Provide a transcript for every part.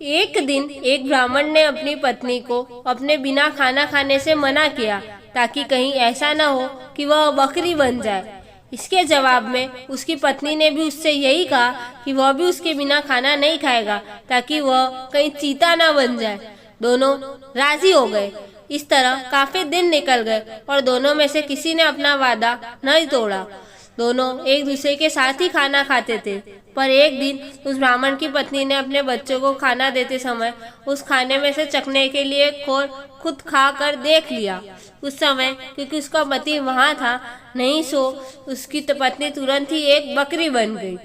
एक दिन एक ब्राह्मण ने अपनी पत्नी को अपने बिना खाना खाने से मना किया ताकि कहीं ऐसा न हो कि वह बकरी बन जाए। इसके जवाब में उसकी पत्नी ने भी उससे यही कहा कि वह भी उसके बिना खाना नहीं खाएगा ताकि वह कहीं चीता न बन जाए। दोनों राजी हो गए। इस तरह काफी दिन निकल गए और दोनों में से किसी ने अपना वादा नहीं तोड़ा। दोनों एक दूसरे के साथ ही खाना खाते थे। पर एक दिन उस ब्राह्मण की पत्नी ने अपने बच्चों को खाना देते समय उस खाने में से चखने के लिए खुद खा कर देख लिया। उस समय क्योंकि उसका पति वहाँ था नहीं, सो उसकी पत्नी तुरंत ही एक बकरी बन गई।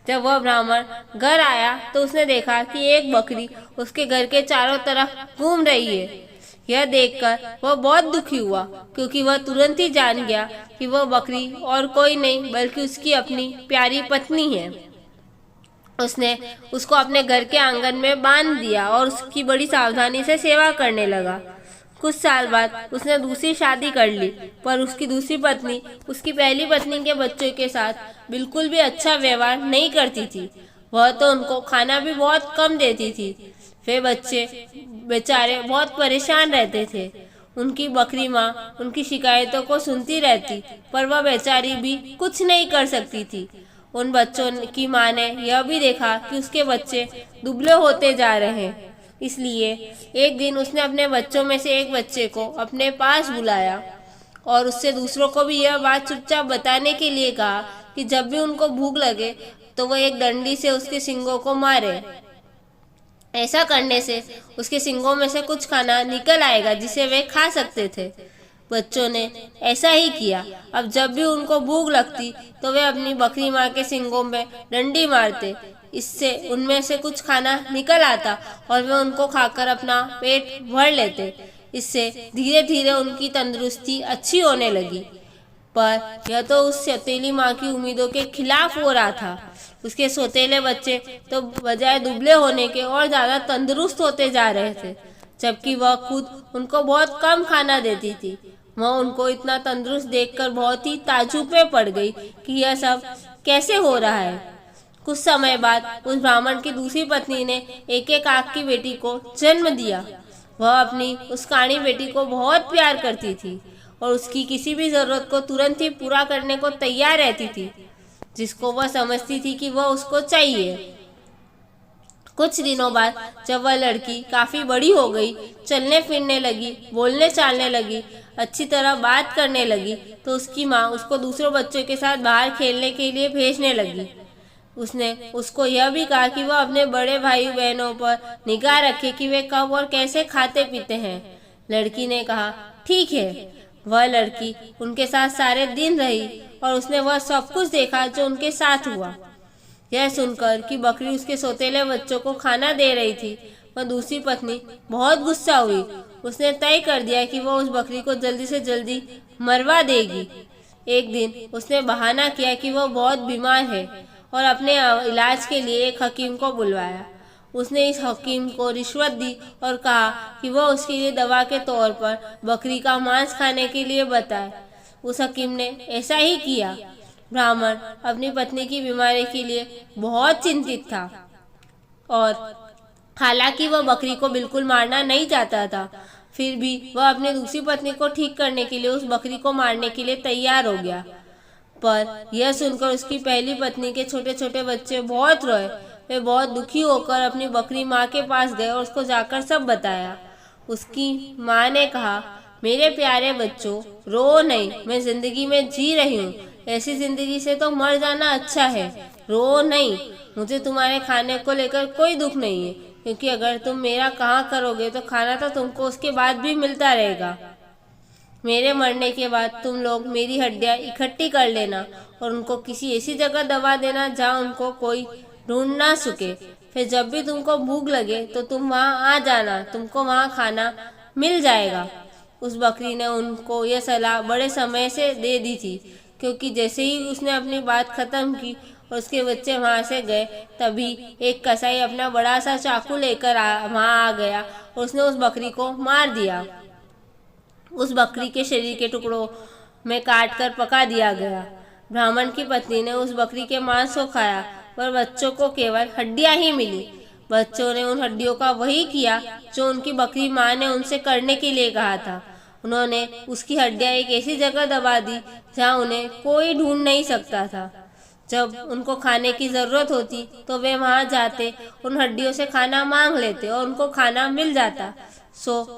जब वह ब्राह्मण घर आया तो उसने देखा कि एक बकरी उसके घर के चारों तरफ घूम रही है। यह देखकर वह बहुत दुखी हुआ क्योंकि वह तुरंत ही जान गया कि वह बकरी और कोई नहीं बल्कि उसकी अपनी प्यारी पत्नी है। उसने उसको अपने घर के आंगन में बांध दिया और उसकी बड़ी सावधानी से सेवा करने लगा। कुछ साल बाद उसने दूसरी शादी कर ली, पर उसकी दूसरी पत्नी उसकी पहली पत्नी के बच्चों के साथ बिल्कुल भी अच्छा व्यवहार नहीं करती थी। वह तो उनको खाना भी बहुत कम देती थी। वे बच्चे बेचारे बहुत परेशान रहते थे। उनकी बकरी माँ उनकी शिकायतों को सुनती रहती, पर वह बेचारी भी कुछ नहीं कर सकती थी। उन बच्चों की माँ ने यह भी देखा कि उसके बच्चे दुबले होते जा रहे हैं। इसलिए एक दिन उसने अपने बच्चों में से एक बच्चे को अपने पास बुलाया और उससे दूसरों को भी यह बात चुपचाप बताने के लिए कहा कि जब भी उनको भूख लगे तो वह एक डंडी से उसके सींगों को मारे। ऐसा करने से उसके सींगों में से कुछ खाना निकल आएगा जिसे वे खा सकते थे। बच्चों ने ऐसा ही किया। अब जब भी उनको भूख लगती तो वे अपनी बकरी माँ के सींगों में डंडी मारते। इससे उनमें से कुछ खाना निकल आता और वे उनको खाकर अपना पेट भर लेते। इससे धीरे धीरे उनकी तंदुरुस्ती अच्छी होने लगी। पर यह तो उस सौतेली माँ की उम्मीदों के खिलाफ हो रहा था। उसके सौतेले बच्चे तो बजाय दुबले होने के और ज्यादा तंदुरुस्त होते जा रहे थे, जबकि वह खुद उनको बहुत कम खाना देती थी। वह उनको इतना तंदुरुस्त देखकर बहुत ही ताज्जुब में पड़ गई कि यह सब कैसे हो रहा है। कुछ समय बाद उस ब्राह्मण की दूसरी पत्नी ने एक एक आँख की बेटी को जन्म दिया। वह अपनी उस काणी बेटी को बहुत प्यार करती थी और उसकी किसी भी जरूरत को तुरंत ही पूरा करने को तैयार रहती थी, जिसको वह समझती थी कि वह उसको चाहिए। कुछ दिनों बाद जब वह लड़की काफी बड़ी हो गई, चलने फिरने लगी, बोलने चालने लगी, अच्छी तरह बात करने लगी, तो उसकी माँ उसको दूसरों बच्चों के साथ बाहर खेलने के लिए भेजने लगी। उसने उसको यह भी कहा कि वह अपने बड़े भाई बहनों पर निगाह रखे कि वे कब और कैसे खाते पीते हैं। लड़की ने कहा ठीक है। वह लड़की उनके साथ सारे दिन रही और उसने वह सब कुछ देखा जो उनके साथ हुआ। यह सुनकर कि बकरी उसके सौतेले बच्चों को खाना दे रही थी, वह दूसरी पत्नी बहुत गुस्सा हुई। उसने तय कर दिया कि वह उस बकरी को जल्दी से जल्दी मरवा देगी। एक दिन उसने बहाना किया कि वह बहुत बीमार है और अपने इलाज के लिए एक हकीम को बुलवाया। उसने इस हकीम को रिश्वत दी और कहा कि वह उसके लिए दवा के तौर पर बकरी का मांस खाने के लिए बताए। उस हकीम ने ऐसा ही किया। ब्राह्मण अपनी पत्नी की बीमारी के लिए बहुत चिंतित था और हालांकि वह बकरी को बिल्कुल मारना नहीं चाहता था, फिर भी वह अपनी दूसरी पत्नी को ठीक करने के लिए उस बकरी को मारने के लिए तैयार हो गया। पर यह सुनकर उसकी पहली पत्नी के छोटे छोटे बच्चे बहुत रोए। वे बहुत दुखी होकर अपनी बकरी माँ के पास गए और उसको जाकर सब बताया। उसकी माँ ने कहा, मेरे प्यारे बच्चों, रो नहीं, मैं जिंदगी में जी रही हूँ। ऐसी जिंदगी से तो मर जाना अच्छा है। रो नहीं, मुझे तुम्हारे खाने को लेकर कोई दुख नहीं है, क्योंकि अगर तुम मेरा कहाँ करोगे तो खाना तो तुमको उसके बाद भी मिलता रहेगा। मेरे मरने के बाद तुम लोग मेरी हड्डियाँ इकट्ठी कर लेना और उनको किसी ऐसी जगह दबा देना जहाँ उनको कोई ढूंढ ना सके। फिर जब भी तुमको भूख लगे तो तुम वहाँ आ जाना, तुमको वहाँ खाना मिल जाएगा। उस बकरी ने उनको यह सलाह बड़े समय से दे दी थी, क्योंकि जैसे ही उसने अपनी बात खत्म की और उसके बच्चे वहाँ से गए, तभी एक कसाई अपना बड़ा सा चाकू लेकर वहाँ आ गया और उसने उस बकरी को मार दिया। उस बकरी के शरीर के टुकड़ों में काट कर पका दिया गया। ब्राह्मण की पत्नी ने उस बकरी के मांस को खाया, पर बच्चों को केवल हड्डियां ही मिली। बच्चों ने उन हड्डियों का वही किया जो उनकी बकरी माँ ने उनसे करने के लिए कहा था। उन्होंने उसकी हड्डियां एक ऐसी जगह दबा दी जहां उन्हें कोई ढूंढ नहीं सकता था। जब उनको खाने की जरूरत होती तो वे वहां जाते, उन हड्डियों से खाना मांग लेते और उनको खाना मिल जाता।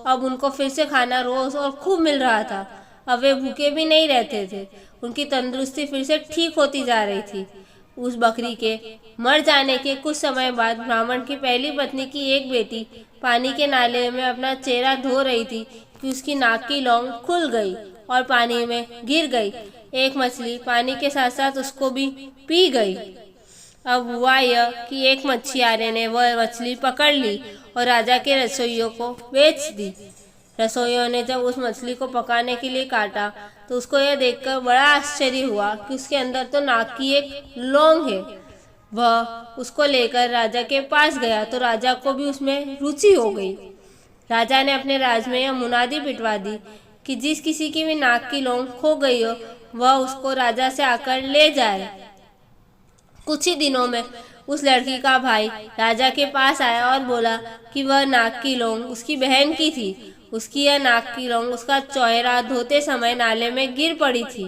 अब उनको फिर से खाना रोज और खूब मिल रहा था। अब वे भूखे भी नहीं रहते थे। उनकी तंदुरुस्ती फिर से ठीक होती जा रही थी। उस बकरी के मर जाने के कुछ समय बाद ब्राह्मण की पहली पत्नी की एक बेटी पानी के नाले में अपना चेहरा धो रही थी कि उसकी नाक की लौंग खुल गई और पानी में गिर गई। एक मछली पानी के साथ साथ उसको भी पी गई। अब हुआ यह कि एक मछुआरे ने वह मछली पकड़ ली और राजा के रसोइयों को बेच दी। रसोइयों ने जब उस मछली को पकाने के लिए काटा तो उसको यह देखकर बड़ा आश्चर्य हुआ कि उसके अंदर तो नाक की एक लौंग है। वह उसको लेकर राजा के पास गया तो राजा को भी उसमें रुचि हो गई। राजा ने अपने राज में यह मुनादी पिटवा दी कि जिस किसी की भी नाक की लौंग खो गई हो वह उसको राजा से आकर ले जाए। कुछ ही दिनों में उस लड़की का भाई राजा के पास आया और बोला कि वह नाक की लौंग उसकी बहन की थी। उसकी यह नाक की लौंग उसका चौरा धोते समय नाले में गिर पड़ी थी।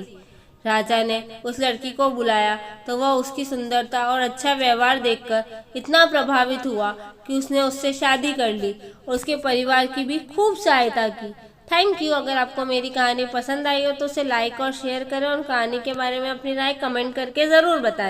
राजा ने उस लड़की को बुलाया तो वह उसकी सुंदरता और अच्छा व्यवहार देखकर इतना प्रभावित हुआ कि उसने उससे शादी कर ली और उसके परिवार की भी खूब सहायता की। Thank you. अगर आपको मेरी कहानी पसंद आई हो तो उसे लाइक और शेयर करें और कहानी के बारे में अपनी राय कमेंट करके ज़रूर बताएं।